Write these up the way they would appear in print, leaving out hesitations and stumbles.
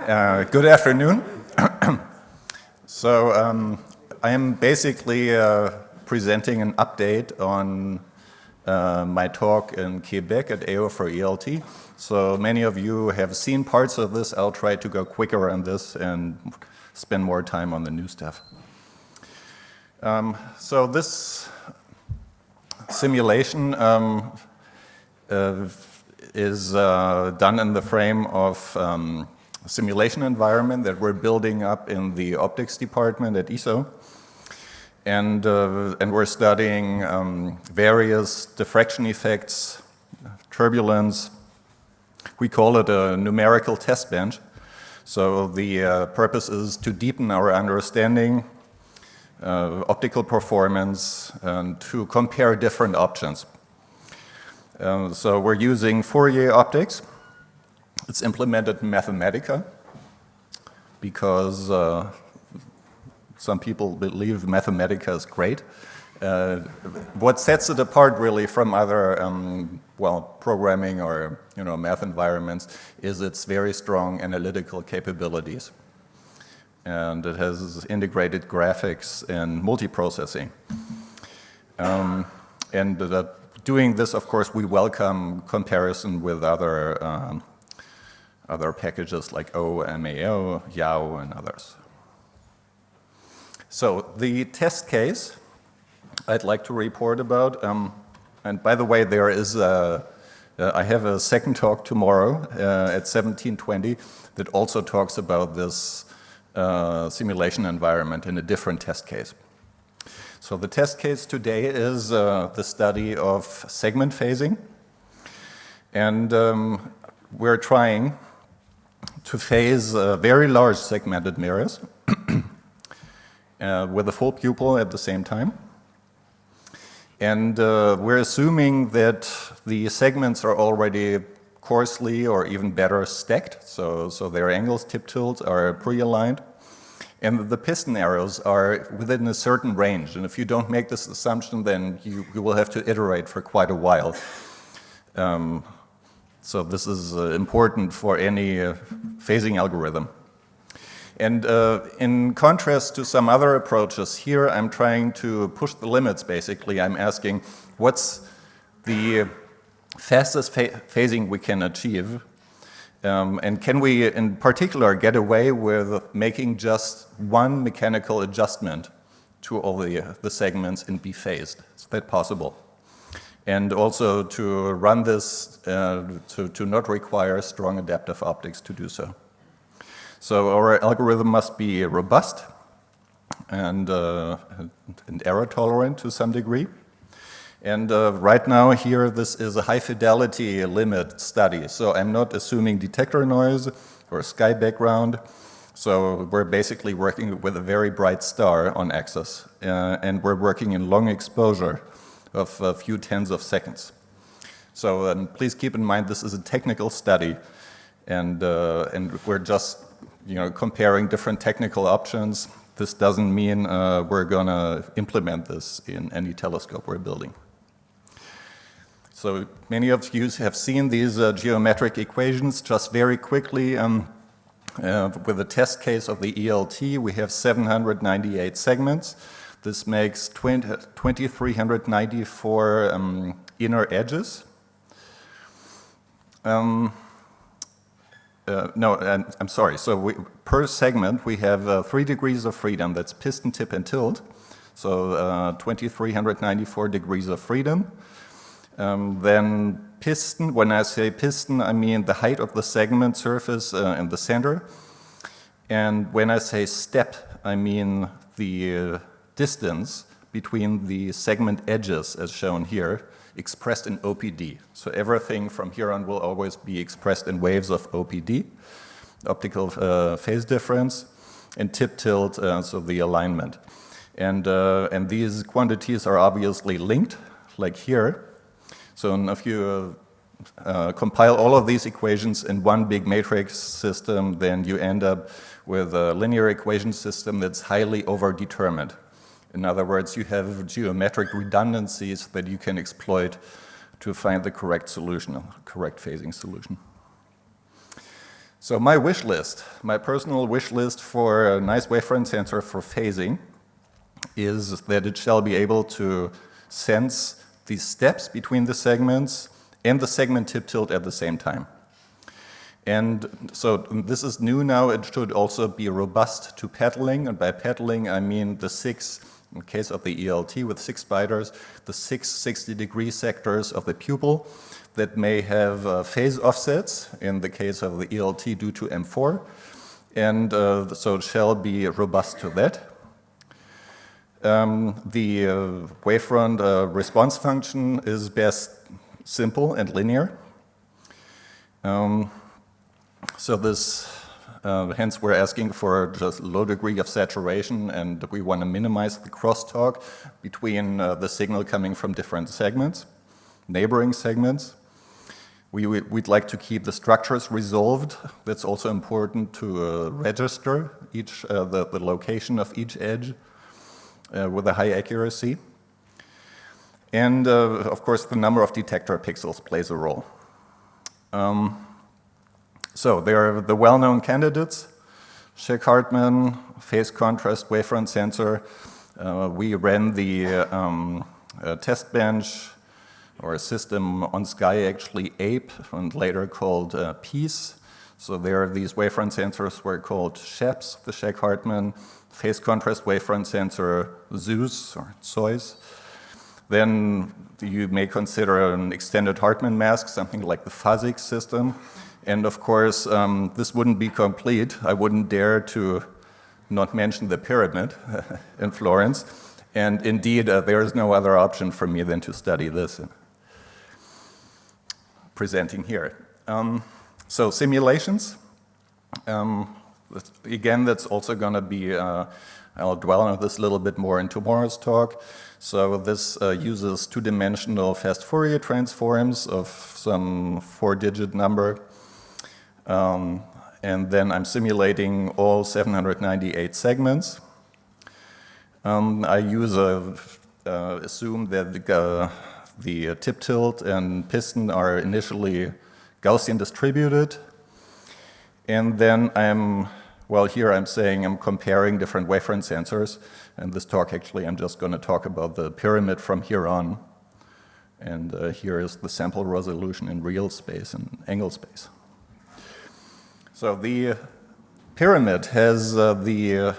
Good afternoon. I am basically presenting an update on my talk in Quebec at AO for ELT. So many of you have seen parts of this. I'll try to go quicker on this and spend more time on the new stuff. So this simulation is done in the frame of a simulation environment that we're building up in the optics department at ESO. And we're studying various diffraction effects, turbulence. We call it a numerical test bench. So the purpose is to deepen our understanding, optical performance, and to compare different options. So we're using Fourier optics. It's implemented in Mathematica because some people believe Mathematica is great. What sets it apart really from other programming or math environments is its very strong analytical capabilities. And it has integrated graphics and multiprocessing. Doing this, of course, we welcome comparison with other packages like OMAO, YAO, and others. So the test case I'd like to report about, and by the way, there is I have a second talk tomorrow at 17:20 that also talks about this simulation environment in a different test case. So the test case today is the study of segment phasing, and we're trying to phase very large segmented mirrors with a full pupil at the same time. And we're assuming that the segments are already coarsely or even better stacked, so their angles, tip tilts, are pre-aligned. And the piston arrows are within a certain range. And if you don't make this assumption, then you will have to iterate for quite a while. So this is important for any phasing algorithm. And in contrast to some other approaches, here I'm trying to push the limits, basically. I'm asking, what's the fastest phasing we can achieve? And can we, in particular, get away with making just one mechanical adjustment to all the segments and be phased? Is that possible? And also to run this, to not require strong adaptive optics to do so. So our algorithm must be robust and error tolerant to some degree. And right now here, this is a high fidelity limit study. So I'm not assuming detector noise or sky background. So we're basically working with a very bright star on axis. And we're working in long exposure of a few tens of seconds. So please keep in mind this is a technical study. And we're just comparing different technical options. This doesn't mean we're going to implement this in any telescope we're building. So many of you have seen these geometric equations. Just very quickly, with the test case of the ELT, we have 798 segments. This makes 2,394 inner edges. I'm sorry. So per segment, we have 3 degrees of freedom. That's piston, tip, and tilt. So 2,394 degrees of freedom. Then piston, when I say piston, I mean the height of the segment surface in the center. And when I say step, I mean the distance between the segment edges, as shown here, expressed in OPD. So everything from here on will always be expressed in waves of OPD, optical phase difference, and tip tilt, so the alignment. And these quantities are obviously linked, like here. So if you compile all of these equations in one big matrix system, then you end up with a linear equation system that's highly overdetermined. In other words, you have geometric redundancies that you can exploit to find the correct solution, correct phasing solution. So my wish list, my personal wish list for a nice wavefront sensor for phasing is that it shall be able to sense these steps between the segments and the segment tip tilt at the same time. And so this is new now. It should also be robust to pedaling, and by pedaling I mean the 6, in the case of the ELT with 6 spiders, the 6 60-degree sectors of the pupil that may have phase offsets in the case of the ELT due to M4, and so it shall be robust to that. The wavefront response function is best simple and linear. So this, hence we're asking for just low degree of saturation, and we want to minimize the crosstalk between the signal coming from different segments, neighboring segments. We'd like to keep the structures resolved. That's also important to register each the location of each edge with a high accuracy. And of course, the number of detector pixels plays a role. So there are the well-known candidates: Scheck-Hartmann, phase contrast wavefront sensor. We ran the test bench or a system on Sky, actually APE, and later called PEACE. So there these wavefront sensors were called SHEPs, the Scheck-Hartmann, phase contrast wavefront sensor ZEUS or ZEUS. Then you may consider an extended Hartmann mask, something like the Phasix system. And of course, this wouldn't be complete. I wouldn't dare to not mention the pyramid in Florence. And indeed, there is no other option for me than to study this, presenting here. So simulations. Again, that's also going to be, I'll dwell on this a little bit more in tomorrow's talk. So this uses two-dimensional fast Fourier transforms of some 4-digit number. And then I'm simulating all 798 segments. I use assume that the tip tilt and piston are initially Gaussian distributed. And then here I'm saying I'm comparing different wavefront sensors. And this talk, actually, I'm just going to talk about the pyramid from here on. And here is the sample resolution in real space and angle space. So the pyramid has the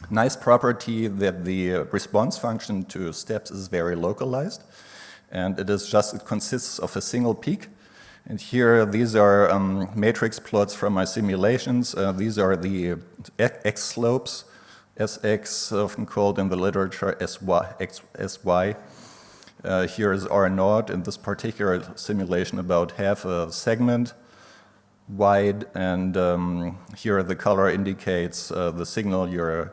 nice property that the response function to steps is very localized. And it consists of a single peak. And here, these are matrix plots from my simulations. These are the x slopes, Sx, often called in the literature Sy. Here is R0 in this particular simulation, about half a segment wide, and here the color indicates the signal you're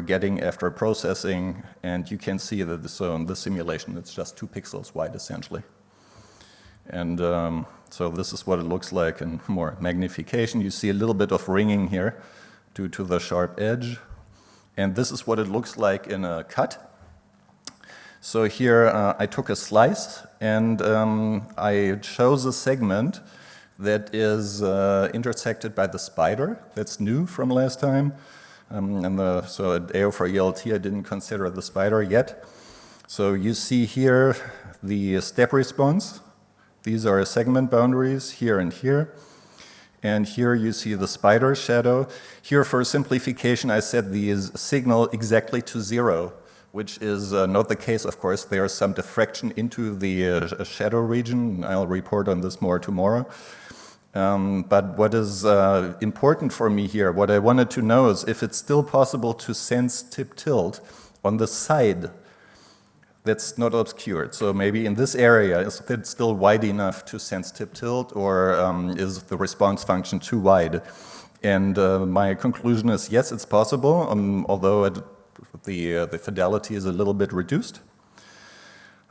getting after processing, and you can see that in this simulation it's just 2 pixels wide essentially. And so this is what it looks like in more magnification. You see a little bit of ringing here due to the sharp edge, and this is what it looks like in a cut. So here I took a slice and I chose a segment that is intersected by the spider. That's new from last time. So at AO for ELT, I didn't consider the spider yet. So you see here the step response. These are segment boundaries here and here. And here you see the spider shadow. Here, for simplification, I set the signal exactly to 0, which is not the case, of course. There's some diffraction into the shadow region. I'll report on this more tomorrow. But what is important for me here, what I wanted to know is if it's still possible to sense tip tilt on the side that's not obscured. So maybe in this area, is it still wide enough to sense tip tilt, or is the response function too wide? And my conclusion is yes, it's possible, although the fidelity is a little bit reduced.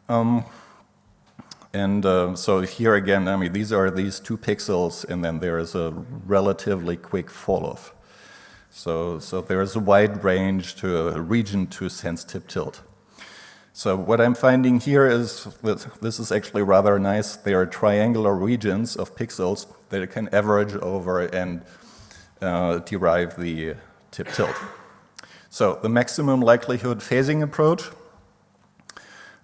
So here again, I mean, these are these 2 pixels, and then there is a relatively quick fall-off. So there is a wide range to a region to sense tip tilt. So what I'm finding here is that this is actually rather nice. There are triangular regions of pixels that it can average over and derive the tip tilt. So the maximum likelihood phasing approach.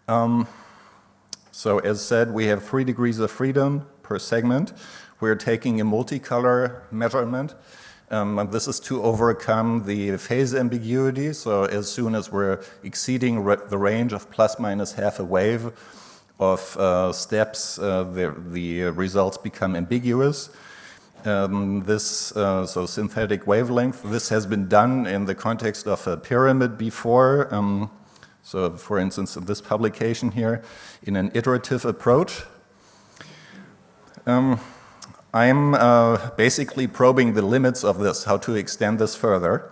So as said, we have 3 degrees of freedom per segment. We're taking a multicolor measurement. And this is to overcome the phase ambiguity. So as soon as we're exceeding the range of plus minus half a wave of steps, the results become ambiguous. So synthetic wavelength, this has been done in the context of a pyramid before. So for instance, in this publication here, in an iterative approach. I'm basically probing the limits of this, how to extend this further.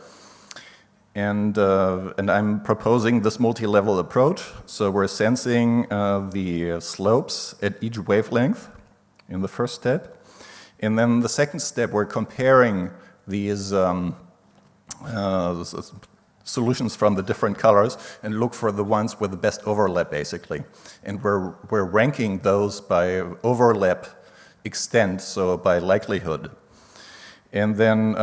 And I'm proposing this multi-level approach. So we're sensing the slopes at each wavelength in the first step. And then the second step, we're comparing these solutions from the different colors and look for the ones with the best overlap, basically. And we're ranking those by overlap extent, so by likelihood. And then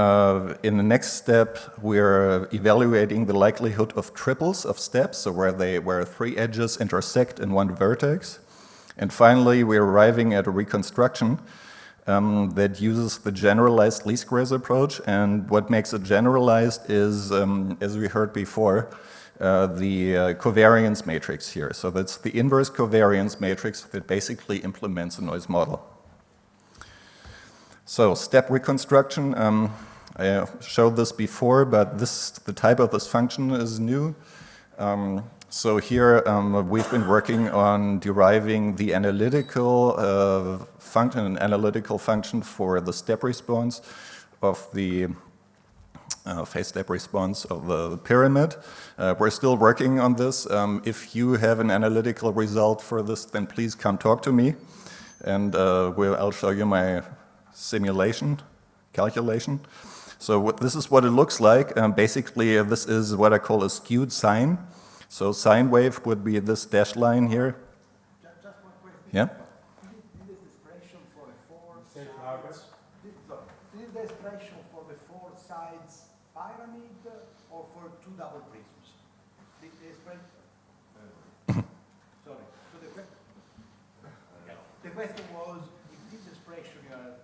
in the next step, we're evaluating the likelihood of triples of steps, so where 3 edges intersect in one vertex. And finally, we're arriving at a reconstruction that uses the generalized least squares approach. And what makes it generalized is, as we heard before, the covariance matrix here. So that's the inverse covariance matrix that basically implements a noise model. So step reconstruction, I showed this before, but the type of this function is new. So here we've been working on deriving the analytical function for the step response of the phase step response of the pyramid. We're still working on this. If you have an analytical result for this, then please come talk to me, and I'll show you my simulation, calculation. So this is what it looks like. Basically, this is what I call a skewed sine. So sine wave would be this dashed line here. Just one question. Yeah? This is the expression for the 4 sides. This is the expression for the 4 sides pyramid or for 2 double prisms? The expression. Sorry. So the question was if this expression you are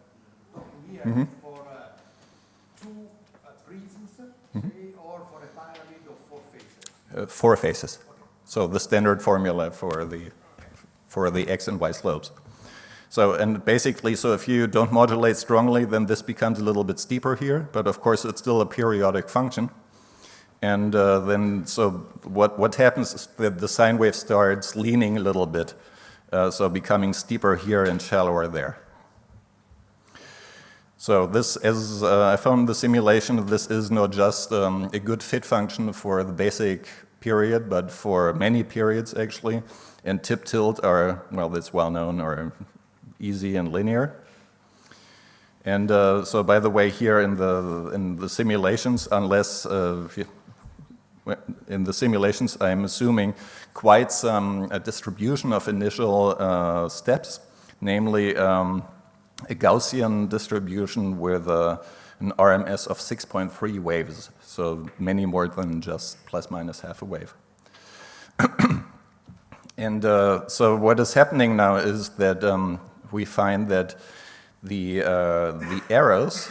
talking here is for 2 prisms, say, or for a pyramid of 4 faces. 4 faces. Okay. So the standard formula for the x and y slopes. So, and basically, so if you don't modulate strongly, then this becomes a little bit steeper here, but of course it's still a periodic function. And then, so what happens is that the sine wave starts leaning a little bit, so becoming steeper here and shallower there. So this, as I found in the simulation, this is not just a good fit function for the basic period, but for many periods actually. And tip tilt are, well, that's well known, are easy and linear. And so by the way, here in the simulations, unless in the simulations I'm assuming quite some distribution of initial steps, namely a Gaussian distribution with an RMS of 6.3 waves, so many more than just plus minus half a wave. And so what is happening now is that we find that the arrows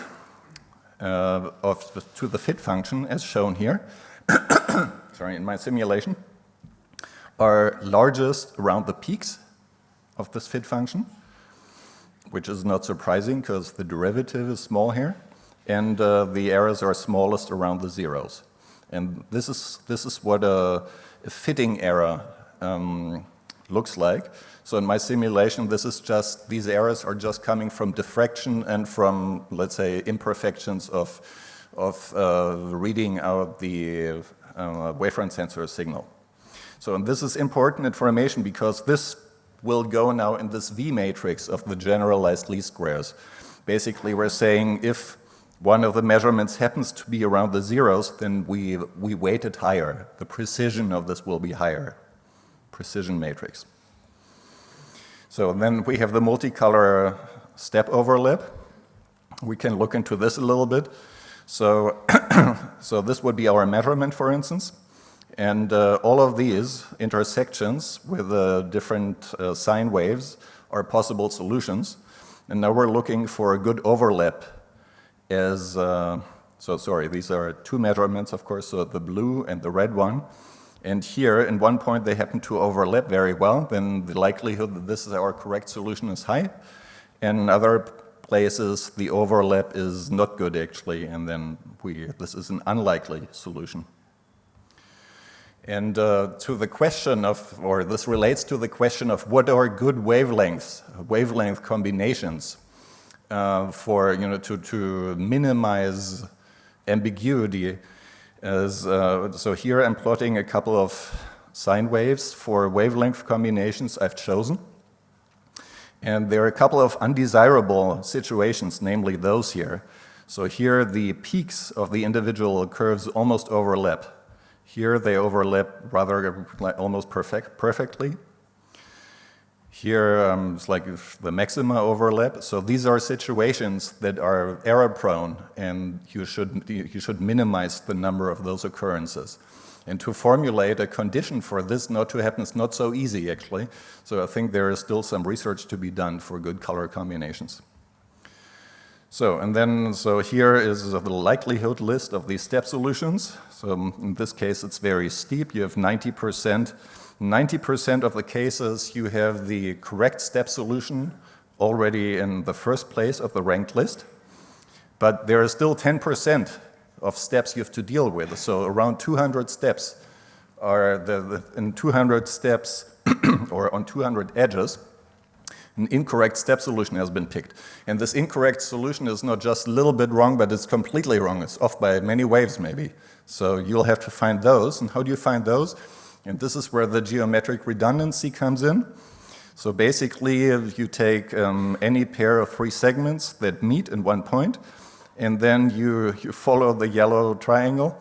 to the fit function, as shown here, sorry, in my simulation, are largest around the peaks of this fit function, which is not surprising because the derivative is small here, and the errors are smallest around the zeros. And this is what a fitting error looks like. So in my simulation, this is just, these errors are just coming from diffraction and from, let's say, imperfections of reading out the wavefront sensor signal. So and this is important information because this will go now in this V matrix of the generalized least squares. Basically, we're saying if one of the measurements happens to be around the zeros, then we weight it higher. The precision of this will be higher. Precision matrix. So then we have the multicolor step overlap. we can look into this a little bit. So, so this would be our measurement, for instance. And all of these intersections with different sine waves are possible solutions. And now we're looking for a good overlap as, so sorry, these are two measurements, of course, so the blue and the red one. And here, in one point, they happen to overlap very well. Then the likelihood that this is our correct solution is high. And in other places, the overlap is not good, actually, and then this is an unlikely solution. And to the question of, or this relates to the question of what are good wavelengths, wavelength combinations for, to minimize ambiguity. So here I'm plotting a couple of sine waves for wavelength combinations I've chosen. And there are a couple of undesirable situations, namely those here. So here the peaks of the individual curves almost overlap. Here they overlap rather almost perfectly. Here it's like the maxima overlap. So these are situations that are error prone, and you should minimize the number of those occurrences. And to formulate a condition for this not to happen is not so easy, actually. So I think there is still some research to be done for good color combinations. So here is the likelihood list of these step solutions. So in this case, it's very steep. You have 90%. 90% of the cases, you have the correct step solution already in the first place of the ranked list. But there are still 10% of steps you have to deal with. So around 200 steps are in 200 steps or on 200 edges, an incorrect step solution has been picked. And this incorrect solution is not just a little bit wrong, but it's completely wrong. It's off by many waves, maybe. So you'll have to find those. And how do you find those? And this is where the geometric redundancy comes in. So basically, you take any pair of three segments that meet in one point, and then you follow the yellow triangle.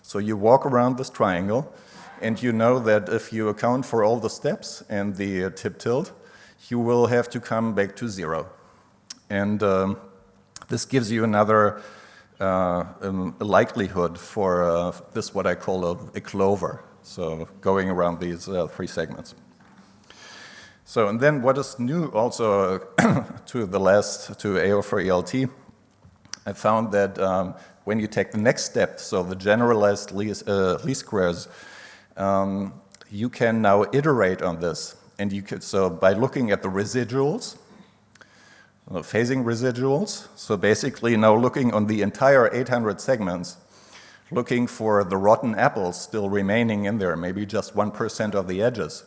So you walk around this triangle, and you know that if you account for all the steps and the tip tilt, you will have to come back to zero. And this gives you another likelihood for this, what I call a clover. So going around these three segments. So, and then what is new also to AO for ELT, I found that when you take the next step, so the generalized least squares, you can now iterate on this. And you could, so by looking at the residuals, phasing residuals, so basically now looking on the entire 800 segments, looking for the rotten apples still remaining in there, maybe just 1% of the edges.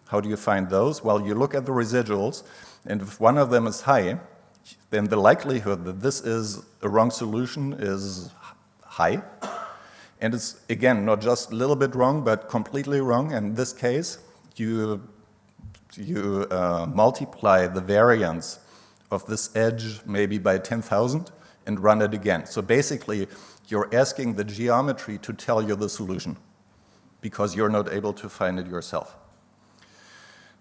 How do you find those? Well, you look at the residuals, and if one of them is high, then the likelihood that this is a wrong solution is high. And it's, again, not just a little bit wrong, but completely wrong. And in this case, you multiply the variance of this edge maybe by 10,000 and run it again. So basically, you're asking the geometry to tell you the solution because you're not able to find it yourself.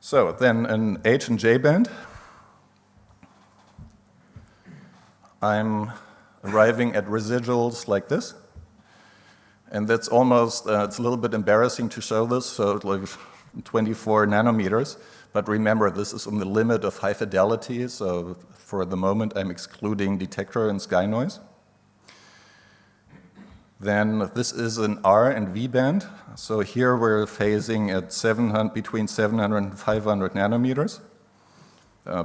So then in H and J band, I'm arriving at residuals like this. And that's almost, it's a little bit embarrassing to show this, so it's like 24 nanometers. But remember, this is on the limit of high fidelity, so for the moment I'm excluding detector and sky noise. Then this is an R and V band. So here we're phasing at between 700 and 500 nanometers.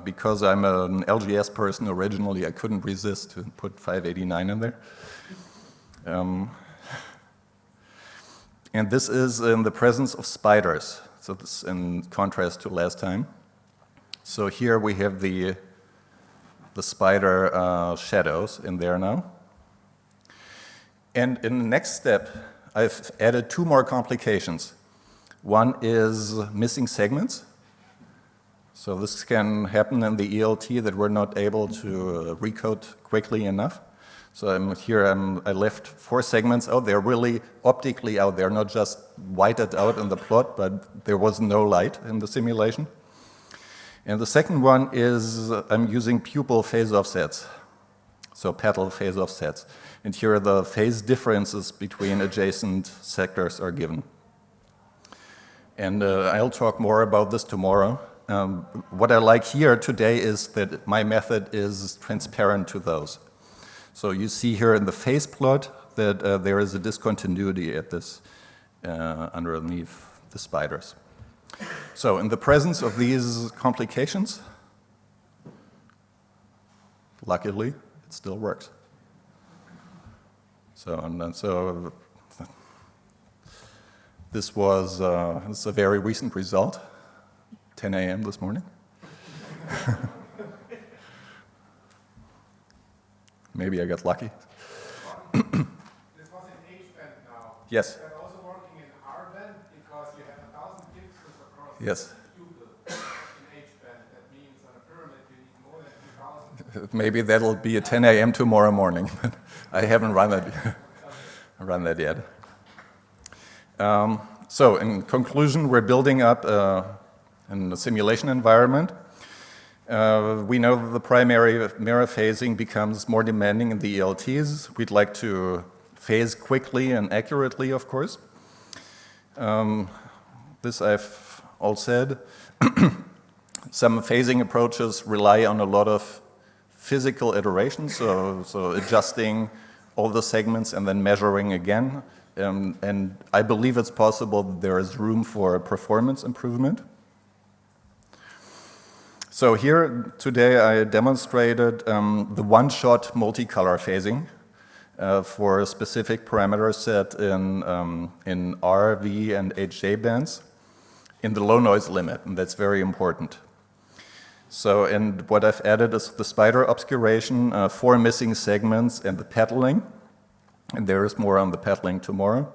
Because I'm an LGS person originally, I couldn't resist to put 589 in there. And this is in the presence of spiders. So this in contrast to last time. So here we have the spider shadows in there now. And in the next step, I've added two more complications. One is missing segments. So this can happen in the ELT that we're not able to recode quickly enough. So I left 4 segments out. They're really optically out. They're not just whited out in the plot, but there was no light in the simulation. And the second one is I'm using pupil phase offsets. so petal phase offsets. And here the phase differences between adjacent sectors are given. And I'll talk more about this tomorrow. What I like here today is that my method is transparent to those. So you see here in the phase plot that there is a discontinuity at this underneath the spiders. So in the presence of these complications, luckily, it still works. So this is a very recent result, 10 a.m. this morning. Maybe I got lucky. This was in H-band now. Yes. You're also working in R-band because you have 1,000 pixels across Yes. the pupil in H-band. That means on a pyramid you need more than 2,000. Maybe that'll be at 10 a.m. tomorrow morning. I haven't run that yet. So in conclusion, we're building up in a simulation environment. We know that the primary mirror phasing becomes more demanding in the ELTs. We'd like to phase quickly and accurately, of course. This I've all said. Some phasing approaches rely on a lot of physical iterations, so adjusting all the segments and then measuring again. And I believe it's possible that there is room for performance improvement. So here today I demonstrated the one-shot multicolor phasing for a specific parameter set in R, V, and HJ bands in the low noise limit, and that's very important. So, and what I've added is the spider obscuration, 4 missing segments, and the petaling. And there is more on the petaling tomorrow.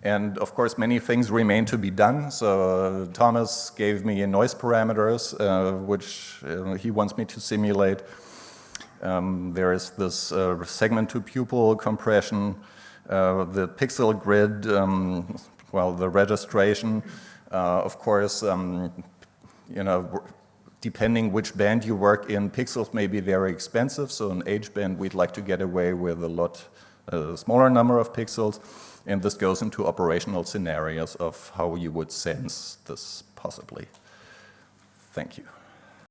And of course, many things remain to be done. So Thomas gave me noise parameters, which he wants me to simulate. There is this segment-to-pupil compression, the pixel grid, well, the registration. Of course, you know, depending which band you work in, pixels may be very expensive. So in H band, we'd like to get away with a smaller number of pixels. And this goes into operational scenarios of how you would sense this possibly. Thank you.